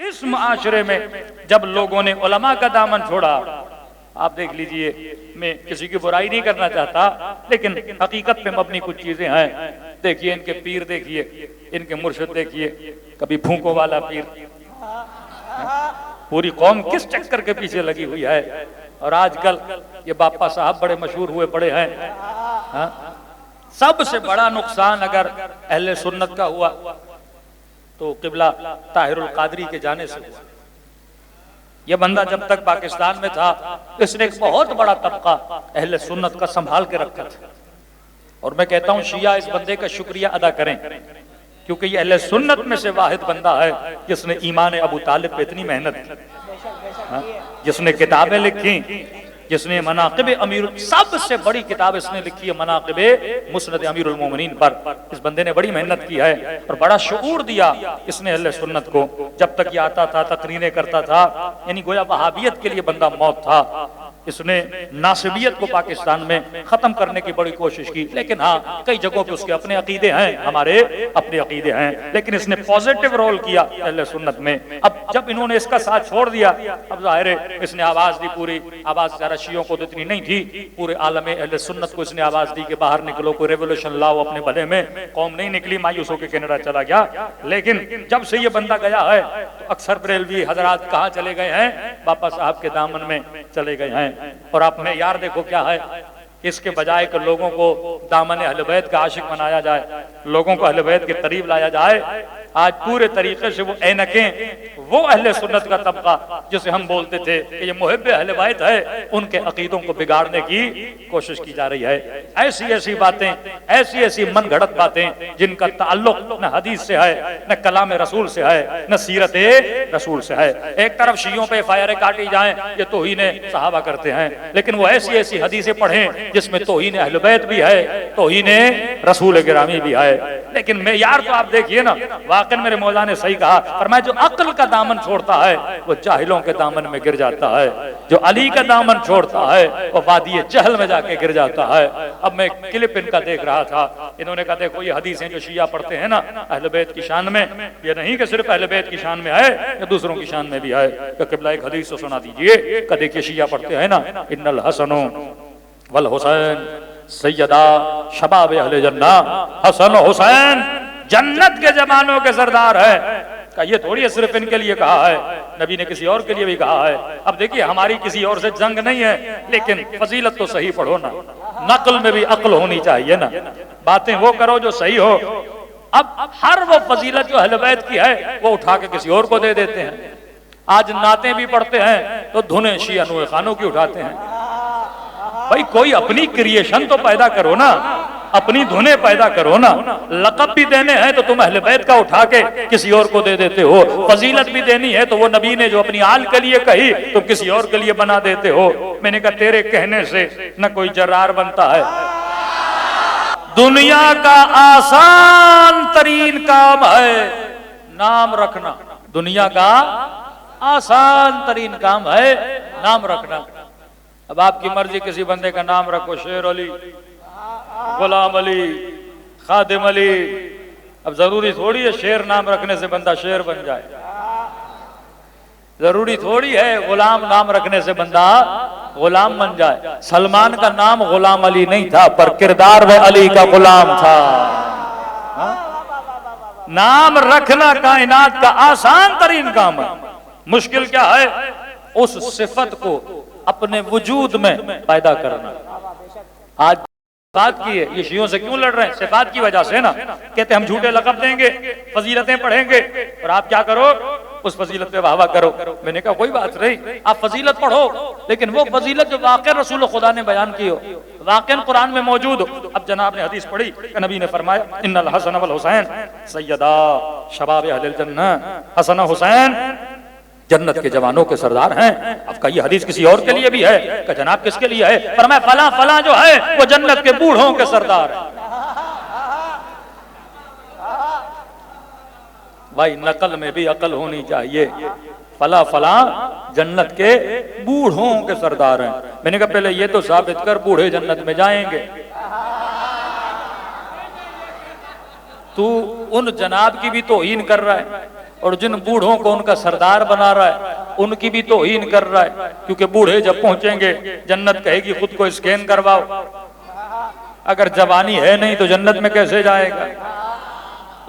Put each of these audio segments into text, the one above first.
इस मुआशरे में जब लोगों ने उलमा का दामन छोड़ा, आप देख लीजिए, मैं किसी की बुराई नहीं करना चाहता, लेकिन हकीकत पे मबनी कुछ चीजें हैं। देखिए इनके पीर, देखिए इनके मुर्शिद, देखिए कभी फूंको वाला पीर, पूरी कौम किस चक्कर के पीछे लगी हुई है। और आजकल ये बापा साहब बड़े मशहूर हुए पड़े हैं। सबसे बड़ा नुकसान अगर अहले सुन्नत का हुआ तो किबला ताहिरुल कादरी के जाने से हुआ। यह बंदा जब तक पाकिस्तान में था, इसने एक बहुत बड़ा तबका अहले सुन्नत का संभाल के रखा था। और मैं कहता हूं शिया इस बंदे का शुक्रिया अदा करें, क्योंकि ये अहले सुन्नत में से वाहिद बंदा है जिसने ईमान अबू तालिब पे इतनी मेहनत की, जिसने किताबें लिखी, जिसने मनाक़िब अमीर, सबसे बड़ी किताब इसने लिखी है मनाक़िब मुस्नद अमीरुल मोमिनीन पर। इस बंदे ने बड़ी मेहनत की है और बड़ा शऊर दिया इसने अहले सुन्नत को। जब तक ये आता था, तकरीरें करता था, यानी गोया वहाबियत के लिए बंदा मौत था। इसने नासिबियत को पाकिस्तान में खत्म करने की बड़ी कोशिश की, लेकिन हाँ कई जगहों पे उसके अपने अकीदे हैं, हमारे अपने अकीदे हैं, लेकिन इसने पॉजिटिव रोल किया अहले सुन्नत में। अब जब इन्होंने इसका साथ छोड़ दिया, अब जाहिर है इसने आवाज दी, पूरी आवाज जरा शियों को तो इतनी नहीं थी, पूरे आलम अहले सुन्नत को इसने आवाज दी कि बाहर निकलो, कोई रेवोल्यूशन लाओ अपने भले में। कौम नहीं निकली, मायूस होकर कनाडा चला गया। लेकिन जब से ये बंदा गया है तो अक्सर बरेलवी हजरात कहाँ चले गए हैं? बाबा साहब के दामन में चले गए हैं। और आप में यार देखो क्या है, इसके बजाय कि लोगों को दामन अहले बैत का आशिक बनाया जाए, लोगों को अहले बैत के करीब लाया जाए, आज पूरे तरीके से वो ऐनकें, वो अहले सुन्नत का तबका जिसे हम बोलते थे कि ये मुहिब्बे अहले बैत है, उनके अकीदों को बिगाड़ने की कोशिश की जा रही है। ऐसी ऐसी बातें, ऐसी ऐसी मन घड़त बातें जिनका ताल्लुक न हदीस से है, न कलाम रसूल से है, न सीरत रसूल से है। एक तरफ शियों पे फायर काटी जाए, ये तौहीन सहाबा करते हैं, लेकिन वो ऐसी ऐसी हदीसें पढ़ें जिसमें तौहीन अहले बैत भी है, तौहीन रसूल गिरामी भी है। लेकिन मैं यार तो आप देखिए ना, वाकई मेरे मौला ने सही कहा, पर मैं जो अक्ल का दामन छोड़ता है वो जाहिलों के दामन में गिर जाता है, जो अली का दामन छोड़ता है वो वादी जहल में जाके गिर जाता है। अब मैं क्लिप इनका देख रहा था, इन्होंने कहा देखो ये हदीसें जो शिया पढ़ते हैं ना अहले बैत की शान में, ये नहीं कि सिर्फ अहले बैत की शान में है, ये दूसरों की शान में भी है। तो किबला एक हदीस तो सुना दीजिए कि देखिए शिया पढ़ते हैं ना, इन्नल हसनो वल हुसैन सैयदा शबाब अहले जन्ना, हसन हुसैन जन्नत के जमानों के सरदार है। का ये थोड़ी है सिर्फ इनके लिए कहा है, नबी ने किसी और के लिए भी कहा है। अब देखिए हमारी किसी और से जंग नहीं है, लेकिन फजीलत तो सही पढ़ो ना, नकल में भी अक्ल होनी चाहिए ना, बातें वो करो जो सही हो। अब हर वो फजीलत जो अहले बैत की है वो उठा के किसी और को दे देते हैं। आज नाते भी पढ़ते हैं तो धुने शिया नूए खानों की उठाते हैं। भाई कोई अपनी क्रिएशन तो पैदा करो ना, अपनी धुने पैदा करो ना। लक़ब भी देने हैं तो तुम अहले बैत का उठा के किसी और को दे देते हो, फजीलत भी देनी है तो वो नबी ने जो अपनी आल के लिए कही तुम किसी और के लिए बना देते हो। मैंने कहा तेरे कहने से न कोई जर्रार बनता है। दुनिया का आसान तरीन काम है नाम रखना, दुनिया का आसान तरीन काम है नाम रखना। अब आपकी मर्जी, किसी बंदे का नाम रखो, शेर अली, गुलाम अली, खादिम अली। अब जरूरी थोड़ी है शेर नाम रखने से बंदा शेर बन जाए, जरूरी थोड़ी है गुलाम नाम रखने से बंदा गुलाम बन जाए। सलमान का नाम गुलाम अली नहीं था, पर किरदार वह अली का गुलाम था। नाम रखना कायनात का आसान तरीन काम है। मुश्किल क्या है? उस सिफत को अपने वजूद में पैदा करना। आज सिफात की है, ये शियों से क्यों लड़ रहे हैं? सिफात की वजह से ना, कहते हम झूठे लक़ब देंगे, फजीलतें पढ़ेंगे, और आप क्या करो, उस फजीलत पे वाहवा करो। मैंने कहा कोई बात नहीं, आप फजीलत पढ़ो, लेकिन वो फजीलत जो वाक़ई रसूल खुदा ने बयान की हो, वाक़ई कुरान में मौजूद हो। अब जनाब ने हदीस पढ़ी, नबी ने फरमाया इन्नल हसन वल हुसैन सैयदा शबाब अहलिल जन्नह, हसन हुसैन जन्नत के जवानों के सरदार हैं। अब का ये हदीस किसी और के लिए भी है? का जनाब किसके लिए है? पर मैं फला फला जो है वो जन्नत के बूढ़ों के सरदार है। भाई नकल में भी अकल होनी चाहिए। फला फला जन्नत के बूढ़ों के सरदार हैं। मैंने कहा पहले ये तो साबित कर बूढ़े जन्नत में जाएंगे। तू उन जनाब की भी तौहीन कर रहा है, और जिन बूढ़ों को उनका सरदार बना रहा है उनकी भी तौहीन कर रहा है, क्योंकि बूढ़े जब पहुंचेंगे जन्नत कहेगी खुद को स्कैन करवाओ, अगर जवानी है नहीं तो जन्नत में कैसे जाएगा।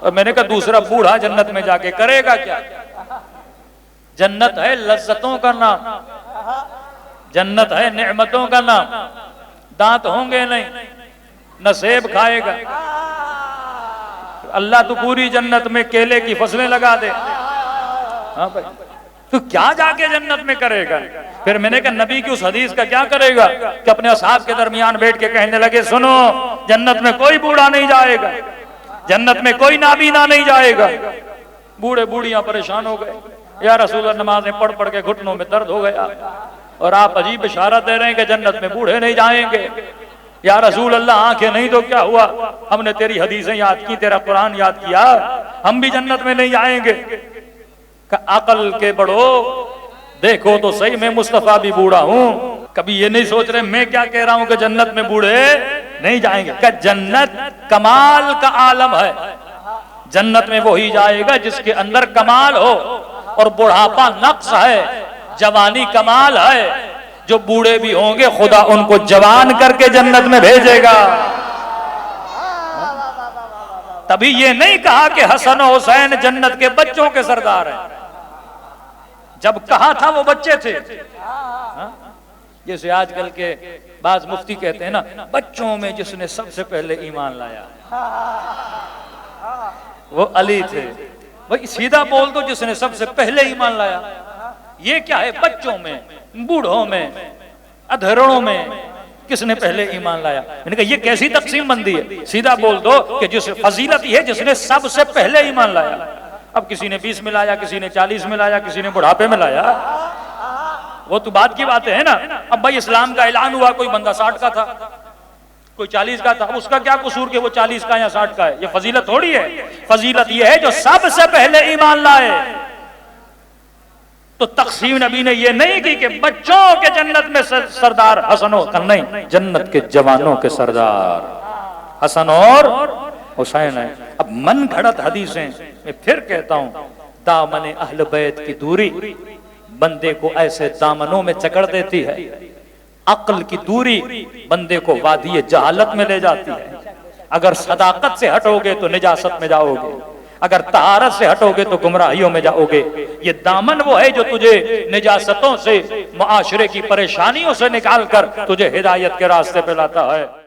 और मैंने कहा दूसरा बूढ़ा जन्नत में जाके करेगा क्या। जन्नत है लज्जतों का नाम, जन्नत है नेमतों का नाम, दांत होंगे नहीं, न सेब खाएगा। अल्लाह तो पूरी जन्नत में केले की फसलें लगा दे। हाँ भाई, तो क्या जाके जन्नत में करेगा। फिर मैंने कहा नबी की उस हदीस का क्या करेगा कि अपने असहाब के दरमियान बैठ के कहने लगे सुनो, जन्नत में कोई बूढ़ा नहीं जाएगा, जन्नत में कोई नाबीना नहीं जाएगा। बूढ़े बूढ़ियां परेशान हो गए, या रसूल नमाजें पढ़ पढ़ के घुटनों में दर्द हो गया और आप अजीब इशारा दे रहे हैं कि जन्नत में बूढ़े नहीं जाएंगे। या रसूल अल्लाह आंखें नहीं तो क्या हुआ, हमने तेरी हदीसें याद की, तेरा कुरान याद किया, हम भी जन्नत में नहीं जाएंगे। अकल के बड़ो देखो तो सही, मैं मुस्तफा भी बूढ़ा हूं, कभी ये नहीं सोच रहे मैं क्या कह रहा हूं कि जन्नत में बूढ़े नहीं जाएंगे। क्या जन्नत कमाल का आलम है, जन्नत में वही जाएगा जिसके अंदर कमाल हो, और बुढ़ापा नक्स है, जवानी कमाल है। जो बूढ़े भी होंगे खुदा उनको जवान करके जन्नत में भेजेगा। तभी ये नहीं कहा कि हसन और हुसैन जन्नत के बच्चों के सरदार हैं, जब कहा था वो बच्चे थे। जैसे आजकल के बाज मुफ्ती कहते हैं ना, बच्चों में जिसने सबसे पहले ईमान लाया वो अली थे। भाई सीधा बोल दो, जिसने सबसे पहले ईमान लाया। ये क्या है, बच्चों में, बूढ़ों में, अधेड़ों में किसने पहले ईमान लाया। मैंने कहा ये कैसी तकसीम बंदी है। सीधा बोल दो कि जिस फजीलत है जिसने सबसे पहले ईमान लाया। अब किसी ने 20 में लाया, किसी ने 40 में लाया, किसी ने बुढ़ापे में लाया, वो तो बात की बात है ना। अब भाई इस्लाम का ऐलान हुआ, कोई बंदा 60 का था, कोई 40 का था, अब उसका क्या कसूर कि वो 40 का या 60 का है। ये फजीलत थोड़ी है, फजीलत ये है जो सबसे पहले ईमान लाए। तो तकसीम नबी ने ये नहीं की कि बच्चों के जन्नत में सरदार हसन और नहीं, जन्नत के जवानों के सरदार हसन और हुसैन है। अब मन घड़त हदीसें, मैं फिर कहता हूं, दामन अहल बैत की दूरी बंदे को ऐसे दामनों में जकड़ देती है, अक्ल की दूरी बंदे को वादी जहालत में ले जाती है। अगर सदाकत से हटोगे तो निजासत में जाओगे, अगर तहारत से हटोगे तो गुमराहियों में जाओगे। ये दामन वो है जो तुझे निजासतों से, मुआशरे की परेशानियों से निकाल कर तुझे हिदायत के रास्ते पे लाता है।